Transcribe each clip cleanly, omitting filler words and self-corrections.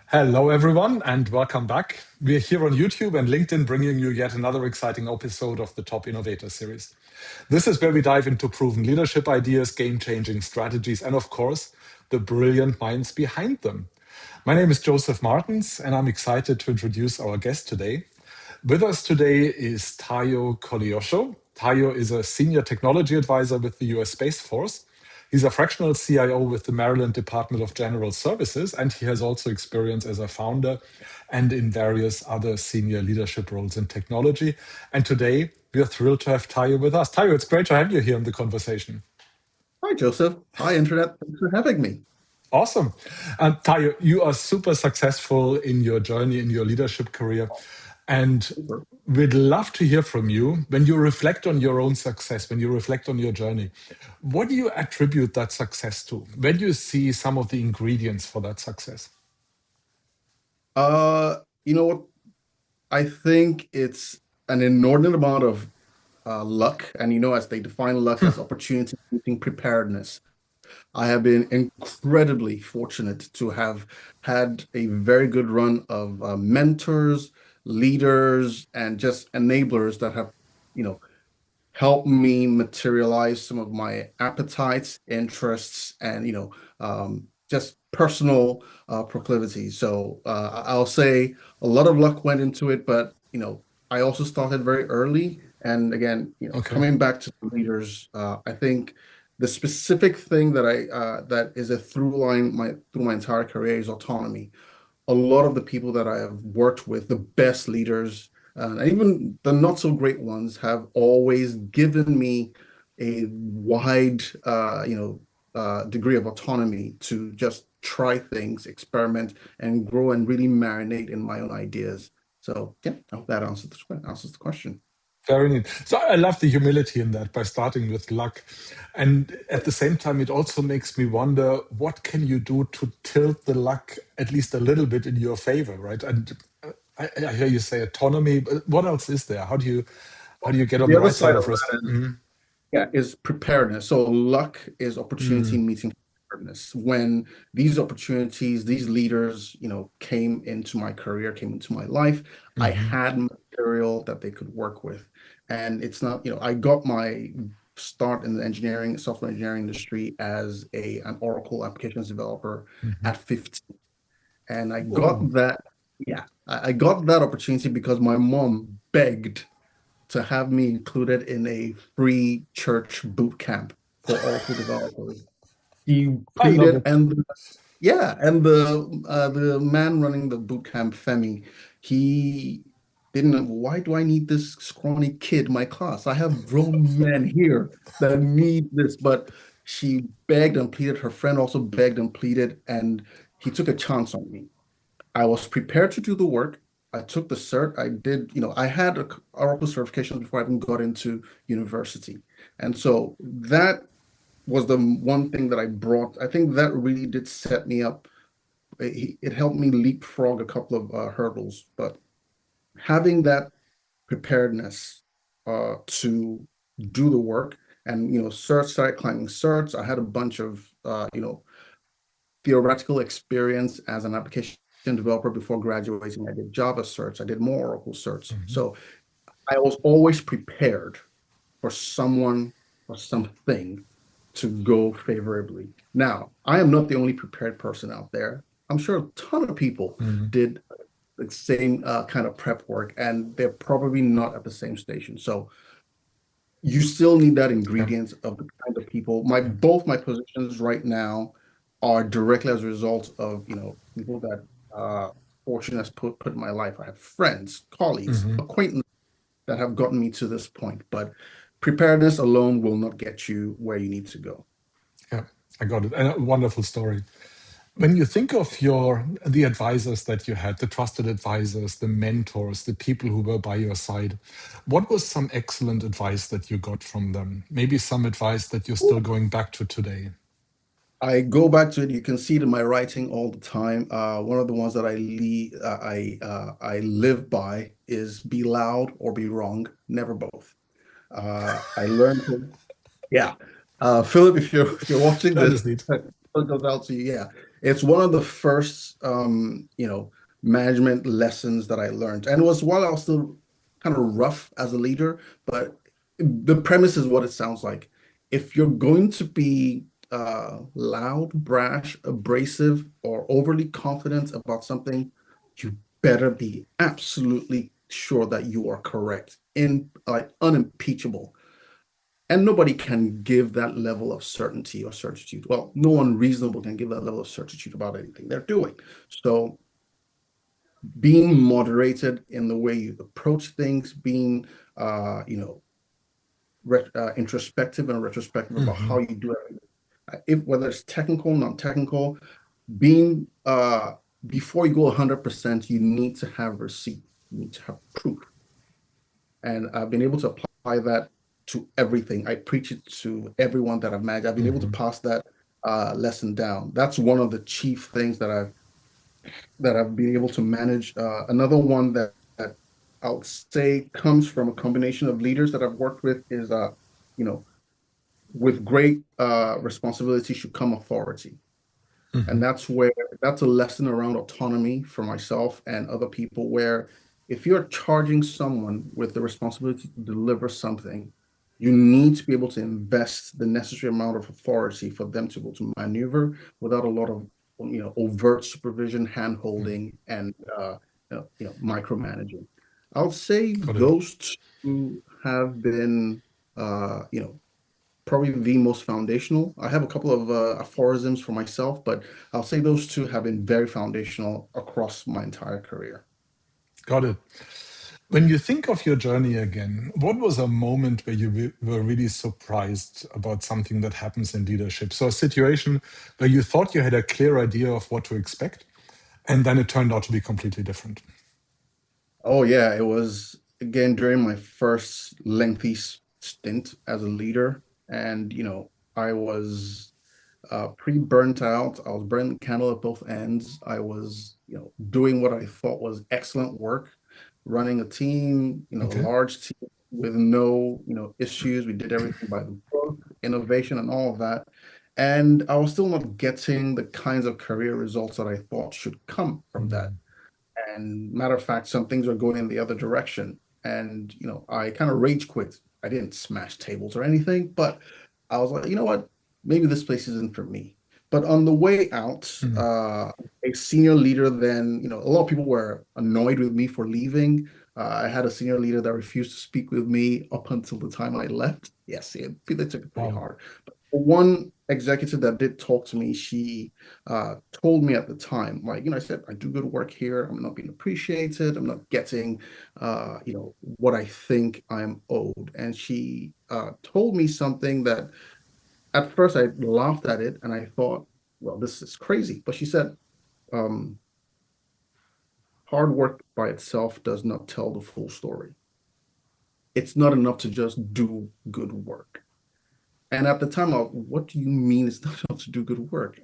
Hello, everyone, and welcome back. We're here on YouTube and LinkedIn bringing you yet another exciting episode of the Top Innovator Series. This is where we dive into proven leadership ideas, game changing strategies, and of course, the brilliant minds behind them. My name is Joseph Martins, and I'm excited to introduce our guest today. With us today is Tayo Koleosho. Tayo is a senior technology advisor with the US Space Force. He's a fractional CIO with the Maryland Department of General Services, and he has also experience as a founder and in various other senior leadership roles in technology. And today, we are thrilled to have Tayo with us. Tayo, it's great to have you here in the conversation. Hi, Joseph. Hi, Internet. Thanks for having me. Awesome. And Tayo, you are super successful in your journey, in your leadership career. And Super. we'd love to hear from you when you reflect on your own success, when you reflect on your journey. What do you attribute that success to? Where do you see some of the ingredients for that success? You know what? I think it's an inordinate amount of luck. And as they define luck as opportunity meeting preparedness. I have been incredibly fortunate to have had a very good run of mentors, leaders, and just enablers that have, you know, helped me materialize some of my appetites, interests, and just personal proclivities. So I'll say a lot of luck went into it, but I also started very early. And again, Okay. coming back to the leaders, I think the specific thing that is a through my entire career is autonomy. A lot of the people that I have worked with, the best leaders, and even the not so great ones, have always given me a wide, degree of autonomy to just try things, experiment, and grow and really marinate in my own ideas. So yeah, I hope that answers the question. Very neat. So I love the humility in that by starting with luck. And at the same time, it also makes me wonder what can you do to tilt the luck at least a little bit in your favor, right? And I hear you say autonomy, but what else is there? How do you get on The the other right side side of of risk? that is Mhm. Yeah, is preparedness. So luck is opportunity Mm. meeting preparedness. When these opportunities, these leaders, came into my career, came into my life, I Mhm. had material that they could work with. And it's not, I got my start in the software engineering industry as an Oracle applications developer Mhm. at 15. And I Whoa. got that, yeah, I got that opportunity because my mom begged to have me included in a free church boot camp for Oracle developers. He I love pleaded, it. and and the man running the boot camp, Femi, he didn't know, why do I need this scrawny kid in my class? I have grown men here that need this. But she begged and pleaded. Her friend also begged and pleaded, and he took a chance on me. I was prepared to do the work. I took the cert. I did, I had a Oracle certification before I even got into university. And so that was the one thing that I brought. I think that really did set me up. It helped me leapfrog a couple of hurdles. But having that preparedness to do the work and, certs, started climbing certs. I had a bunch of, theoretical experience as an application developer before graduating. I did Java certs, I did more Oracle certs. Mhm. So I was always prepared for someone or something to go favorably. Now, I am not the only prepared person out there. I'm sure a ton of people Mhm. did the same kind of prep work, and they're probably not at the same station. So you still need that Yeah. ingredient of the kind of people. My Yeah. both my positions right now are directly as a result of people that fortune has put in my life. I have friends, colleagues, Mhm. acquaintances that have gotten me to this point. But preparedness alone will not get you where you need to go. Yeah. I got it. And a wonderful story. When you think of the advisors that you had, the trusted advisors, the mentors, the people who were by your side, what was some excellent advice that you got from them? Maybe some advice that you're still going back to today. I go back to it. You can see it in my writing all the time. One of the ones that I live by is be loud or be wrong, never both. I learned yeah. Philip, if you're watching That this, is neat. it goes out to you. Yeah. It's one of the first, management lessons that I learned. And it was while I was still kind of rough as a leader, but the premise is what it sounds like. If you're going to be loud, brash, abrasive, or overly confident about something, you better be absolutely sure that you are correct, in like unimpeachable. And nobody can give that level of certainty or certitude. Well, no one reasonable can give that level of certitude about anything they're doing. So being moderated in the way you approach things, being introspective and retrospective about how Hmm. you do everything, if whether it's technical, non-technical, being before you go 100%, you need to have receipt, you need to have proof. And I've been able to apply that to everything. I preach it to everyone that I've managed. I've been able to Hmm. pass that lesson down. That's one of the chief things that I've been able to manage. Another one that I would say comes from a combination of leaders that I've worked with is, you know, with great responsibility should come authority. And Hmm. that's a lesson around autonomy for myself and other people, where if you're charging someone with the responsibility to deliver something, you need to be able to invest the necessary amount of authority for them to be able to maneuver without a lot of overt supervision, hand-holding, and micromanaging. I'll say Got it. those two have been probably the most foundational. I have a couple of aphorisms for myself, but I'll say those two have been very foundational across my entire career. Got it. When you think of your journey again, what was a moment where you were really surprised about something that happens in leadership? So, a situation where you thought you had a clear idea of what to expect, and then it turned out to be completely different. Oh yeah, it was again during my first lengthy stint as a leader, and I was pretty burnt out. I was burning the candle at both ends. I was, doing what I thought was excellent work, running a team, a Okay. large team with no, issues. We did everything by the book, innovation and all of that. And I was still not getting the kinds of career results that I thought should come from that. Mm. And matter of fact, some things are going in the other direction. And, I kind of rage quit. I didn't smash tables or anything, but I was like, you know what? Maybe this place isn't for me. But on the way out, Mm. a senior leader then, a lot of people were annoyed with me for leaving. I had a senior leader that refused to speak with me up until the time I left. Yes, they took it pretty Wow. hard. But one executive that did talk to me, she told me at the time, like, I said, I do good work here. I'm not being appreciated. I'm not getting, what I think I'm owed. And she told me something that at first I laughed at it and I thought, well, this is crazy. But she said, um, hard work by itself does not tell the full story. It's not enough to just do good work. And at the time, what do you mean it's not enough to do good work?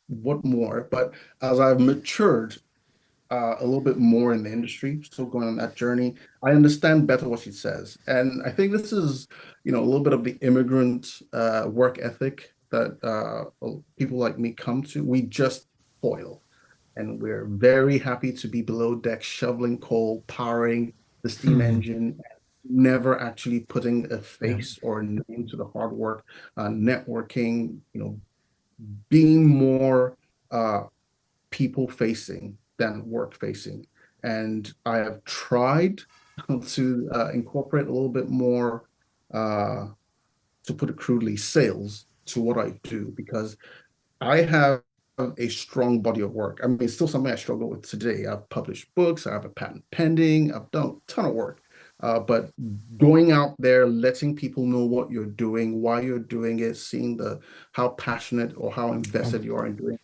What more? But as I've matured a little bit more in the industry, still going on that journey, I understand better what she says. And I think this is, a little bit of the immigrant work ethic that people like me come to. We just toil. And we're very happy to be below deck, shoveling coal, powering the steam Mhm. engine, never actually putting a Yeah. face or a name to the hard work, networking, being more uh, people facing than work facing. And I have tried to incorporate a little bit more, uh, to put it crudely, sales to what I do, because I have a strong body of work. I mean, it's still something I struggle with today. I've published books, I have a patent pending, I've done a ton of work. But going out there, letting people know what you're doing, why you're doing it, seeing the how passionate or how Um, invested you are in doing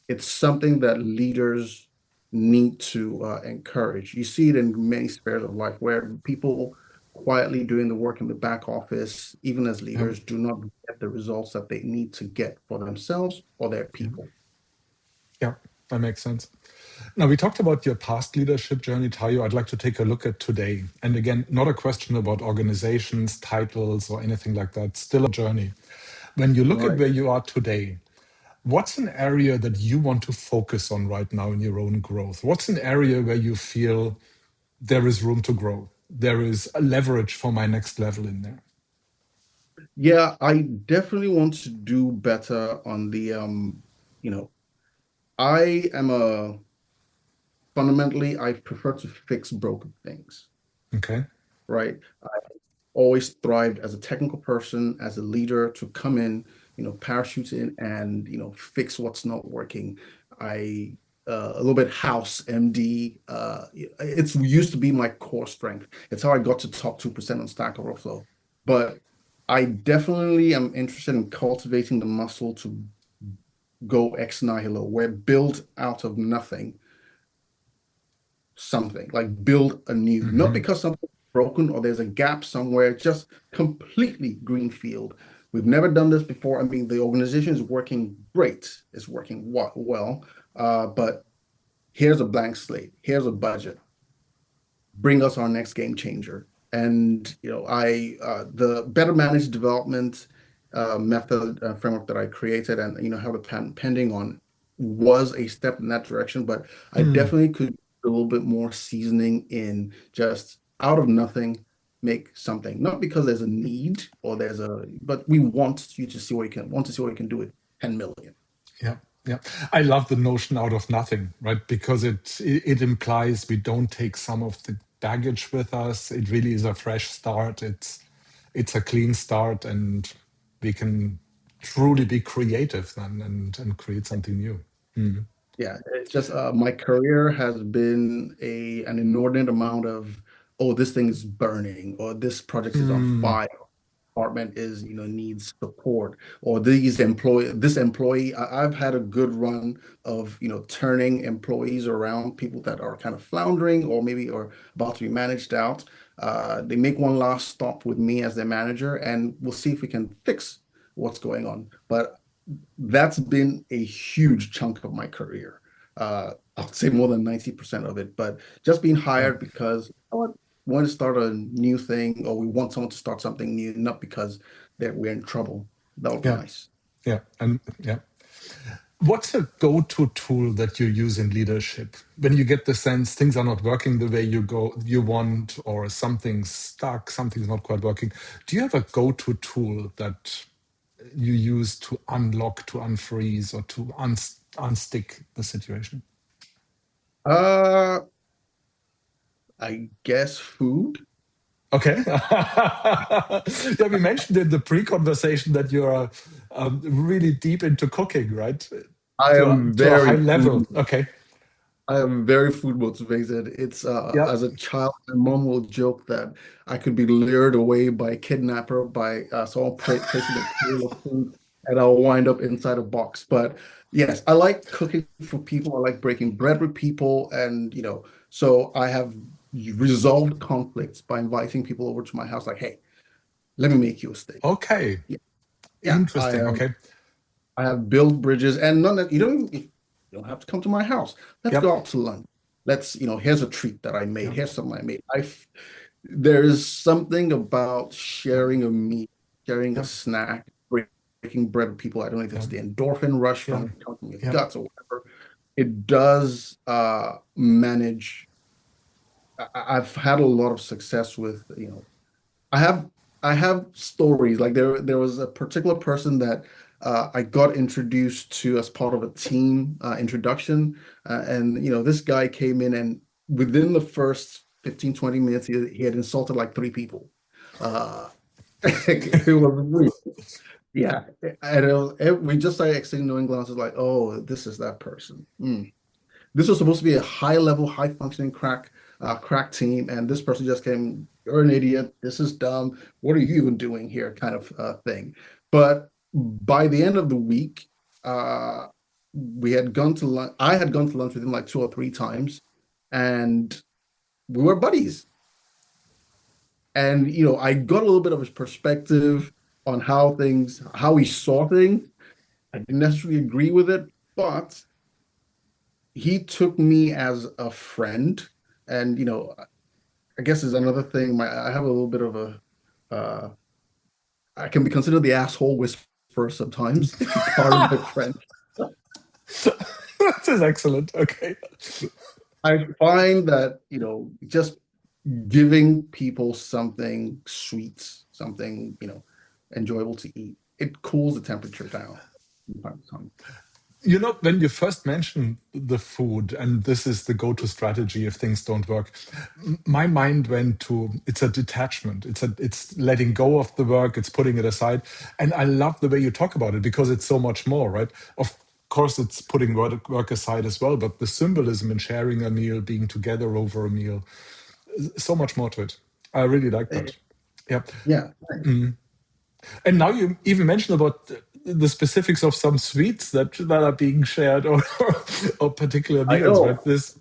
it's something that leaders need to encourage. You see it in many spheres of life where people quietly doing the work in the back office, even as yeah. leaders, do not get the results that they need to get for themselves or their Yeah. people. Yeah. That makes sense. Now, we talked about your past leadership journey, Tayo. I'd like to take a look at today. And again, not a question about organizations, titles, or anything like that. Still a journey. When you look at Right. where you are today, What's an area that you want to focus on right now in your own growth? What's an area where you feel there is room to grow? There is a leverage for my next level in there. Yeah, I definitely want to do better on the you know, I am a fundamentally I prefer to fix broken things, Okay. right? Always thrived as a technical person, as a leader to come in, parachute in and, fix what's not working. I a little bit house MD. It's used to be my core strength. It's how I got to top 2% on Stack Overflow. But I definitely am interested in cultivating the muscle to go ex nihilo, where build out of nothing something, like build anew, not Hmm. because something's broken or there's a gap somewhere, just completely greenfield. We've never done this before. I mean, the organization is working great, it's working well, but here's a blank slate, here's a budget, bring us our next game changer. And I the better managed development method framework that I created and held a patent pending on was a step in that direction. But I Hmm. definitely could do a little bit more seasoning in just out of nothing make something. Not because there's a need or but we want you to see what you can want to see what you can do with 10 million. Yeah, yeah. I love the notion out of nothing, right? Because it implies we don't take some of the baggage with us. It really is a fresh start. It's a clean start, and we can truly be creative then and create something new. Mm. Yeah, it's just my career has been an inordinate amount of, oh, this thing is burning, or this project is on Mm. fire, department is, needs support, or this employee, I've had a good run of, turning employees around, people that are kind of floundering or maybe are about to be managed out. They make one last stop with me as their manager, and we'll see if we can fix what's going on. But that's been a huge chunk of my career. I'll say more than 90% of it, but just being Yeah, hired because we want to start a new thing or we want someone to start something new, not because that we're in trouble. That would be yeah, nice. yeah, and yeah. What's a go-to tool that you use in leadership when you get the sense things are not working the way you want, or something's stuck, something's not quite working? Do you have a go-to tool that you use to unlock, to unfreeze, or to unstick the situation? Uh, I guess food. Okay. Yeah, we mentioned in the pre-conversation that you're really deep into cooking, right? I am To a high very level. food Okay. I am very food motivated. It's Yeah. as a child, my mom will joke that I could be lured away by a kidnapper by someone placing a tray of food, and I'll wind up inside a box. But yes, I like cooking for people. I like breaking bread with people, and so I have resolved conflicts by inviting people over to my house. Like, hey, let me make you a steak. Okay. Yeah, yeah. Interesting. Okay. I have built bridges, and none that you don't have to come to my house. Let's go Yep. out to lunch. Here's a treat that I made. Yeah. Here's something I made. There is something about Yeah. sharing a meal, sharing a Yeah. snack, breaking bread with people. I don't know if Yeah. it's the endorphin rush Yeah. from counting your Yeah. guts or whatever. It does manage. I've had a lot of success with, I have I have stories. Like there was a particular person that I got introduced to as part of a team introduction. And this guy came in and within the first 15, 20 minutes, he had insulted like three people. Uh, it was rude. Yeah. And we just started exchanging knowing glances like, oh, this is that person. This was supposed to be a high level, high functioning crack team, and this person just came, you're an idiot, this is dumb, what are you even doing here, kind of thing. But by the end of the week, we had gone to lunch. I had gone to lunch with him like two or three times, and we were buddies. And I got a little bit of his perspective on how he saw things. I didn't necessarily agree with it, but he took me as a friend. And I guess is another thing. I have a little bit of a I can be considered the asshole whisperer sometimes, if you pardon my French. This is excellent. Okay. I find that, just giving people something sweet, something, enjoyable to eat, it cools the temperature down from time to time. You know, when you first mentioned the food, and this is the go-to strategy if things don't work, my mind went to it's a detachment. It's letting go of the work, it's putting it aside. And I love the way you talk about it because it's so much more, right? Of course, it's putting work aside as well, but the symbolism in sharing a meal, being together over a meal, so much more to it. I really like Eh, that. Yeah. Yeah, And now you even mentioned about the specifics of some sweets that are being shared or particular I meals, right? know. This.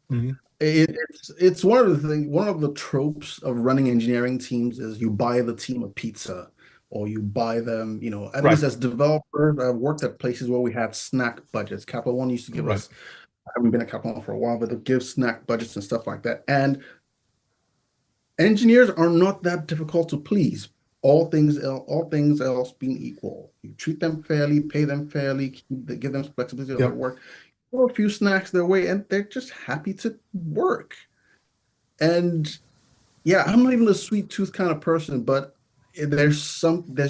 Mhm. It's one of the tropes of running engineering teams is you buy the team a pizza or you buy them, at Right. least as developers. I've worked at places where we had snack budgets. Capital One used to give Right. us, I haven't been at Capital One for a while, but they'll give snack budgets and stuff like that. And engineers are not that difficult to please. All things else being equal, you treat them fairly, pay them fairly, give them flexibility of their Yep. work, throw a few snacks their way, and they're just happy to work. And yeah, I'm not even a sweet tooth kind of person, but there's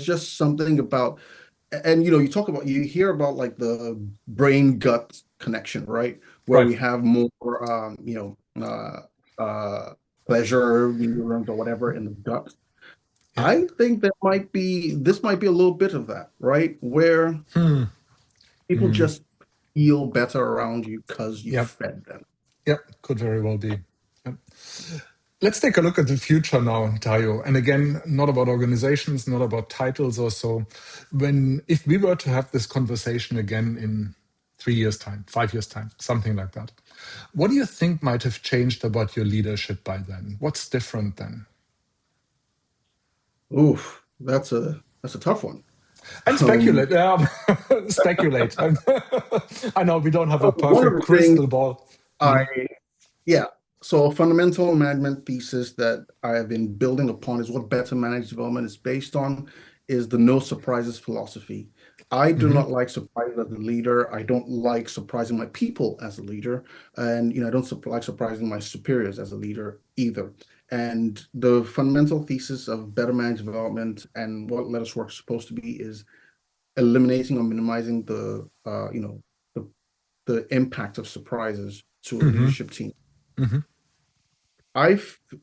just something about, and you hear about like the brain gut connection, right? Where Right. we have more, pleasure neurons or whatever in the gut. Yeah. I think this might be a little bit of that, right? Where Hmm. people Hmm. just feel better around you because you Yep. fed them. Yep. Could very well be. Yep. Let's take a look at the future now, Tayo. And again, not about organizations, not about titles or so. If we were to have this conversation again in 3 years' time, 5 years' time, something like that, what do you think might have changed about your leadership by then? What's different then? Oof, that's a tough one. And Um, speculate. Speculate. I know we don't have a one of perfect the things crystal ball. I Mhm. Yeah. So a fundamental management thesis that I have been building upon is what better managed development is based on is the no surprises philosophy. I do Mhm. not like surprises as a leader. I don't like surprising my people as a leader. And I don't like surprising my superiors as a leader either. And the fundamental thesis of better managed development and what Let Us Work is supposed to be is eliminating or minimizing the the impact of surprises to a Mhm. leadership team. Mhm. I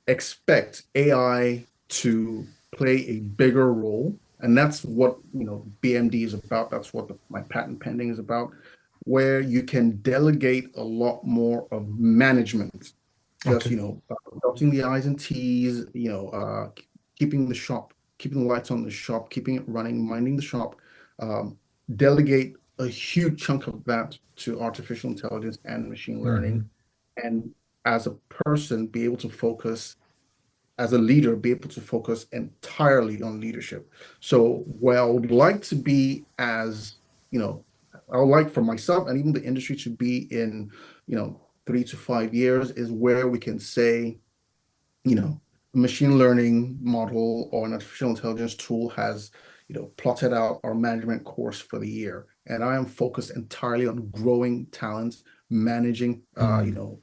expect AI to play a bigger role, and that's what BMD is about. That's what my patent pending is about, where you can delegate a lot more of management. Just Okay. dotting the I's and T's, keeping the lights on the shop, keeping it running, minding the shop. Um, Delegate a huge chunk of that to artificial intelligence and machine learning, Mhm. and as a person be able to focus as a leader be able to focus entirely on leadership. So where I would like to be as I would like for myself and even the industry to be in 3 to 5 years is where we can say a machine learning model or an artificial intelligence tool has, plotted out our management course for the year. And I am focused entirely on growing talent, managing, Mm.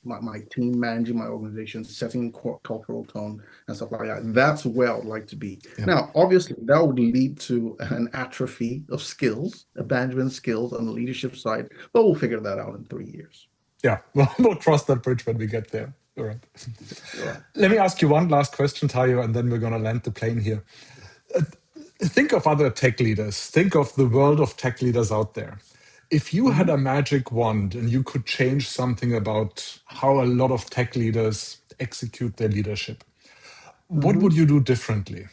my team, managing my organization, setting cultural tone and stuff like that. That's where I would like to be. Yeah. Now, obviously, that would lead to an atrophy of skills, abandonment skills on the leadership side, but we'll figure that out in 3 years. Yeah. Well, we'll cross that bridge when we get there. All right. You're right. Let me ask you one last question, Tayo, and then we're going to land the plane here. Think of other tech leaders. Think of the world of tech leaders out there. If you had Mhm. a magic wand and you could change something about how a lot of tech leaders execute their leadership, what would Mhm. you do differently?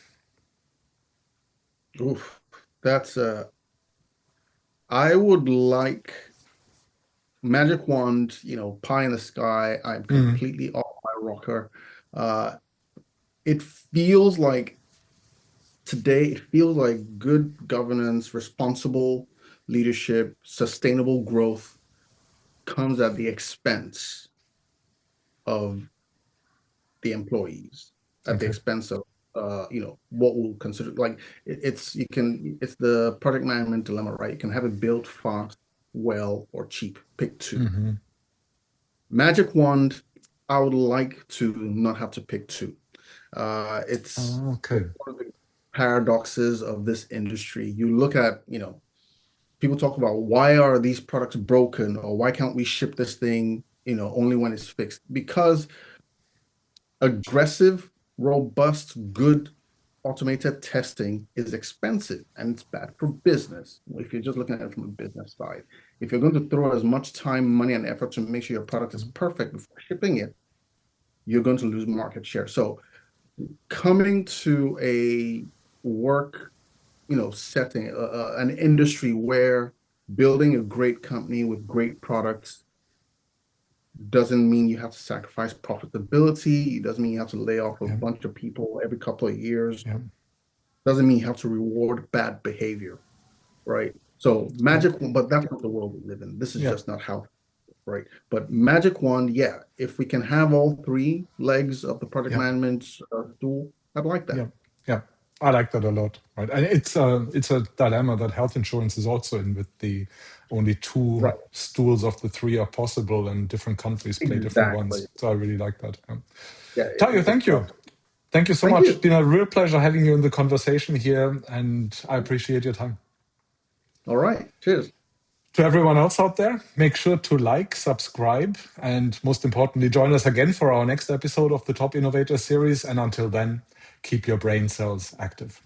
Oof, that's I would like magic wand, pie in the sky. I'm Mm. completely off my rocker. Uh, it feels like it feels like good governance, responsible leadership, sustainable growth comes at the expense of the employees, at the Okay. expense of what we'll consider like it's the product management dilemma, right? You can have it built fast, well, or cheap. Pick two. Hmm. Magic wand, I would like to not have to pick two. It's Okay. one of the paradoxes of this industry. You look at, people talk about why are these products broken or why can't we ship this thing, only when it's fixed? Because aggressive, robust, good automated testing is expensive and it's bad for business. If you're just looking at it from a business side, if you're going to throw as much time, money, and effort to make sure your product is perfect before shipping it, you're going to lose market share. So coming to a work, setting, an industry where building a great company with great products doesn't mean you have to sacrifice profitability. It doesn't mean you have to lay off a Yeah. bunch of people every couple of years. Yeah. Doesn't mean you have to reward bad behavior, right? So Yeah. but that's not the world we live in. This is Yeah. just not how, right? But magic wand, yeah, if we can have all three legs of the project Yeah. management stool, I'd like Yeah. that. Yeah. I like that a lot. Right. And it's a dilemma that health insurance is also in, with the only two Right. stools of the three are possible, and different countries play different Exactly. ones. So I really like that. Yeah. Yeah, Tayo, it's thank you. tough. Thank you so Thank much. It's you. been a real pleasure having you in the conversation here, and I appreciate your time. All right. Cheers. To everyone else out there, make sure to like, subscribe, and most importantly, join us again for our next episode of the Top Innovator series. And until then, keep your brain cells active.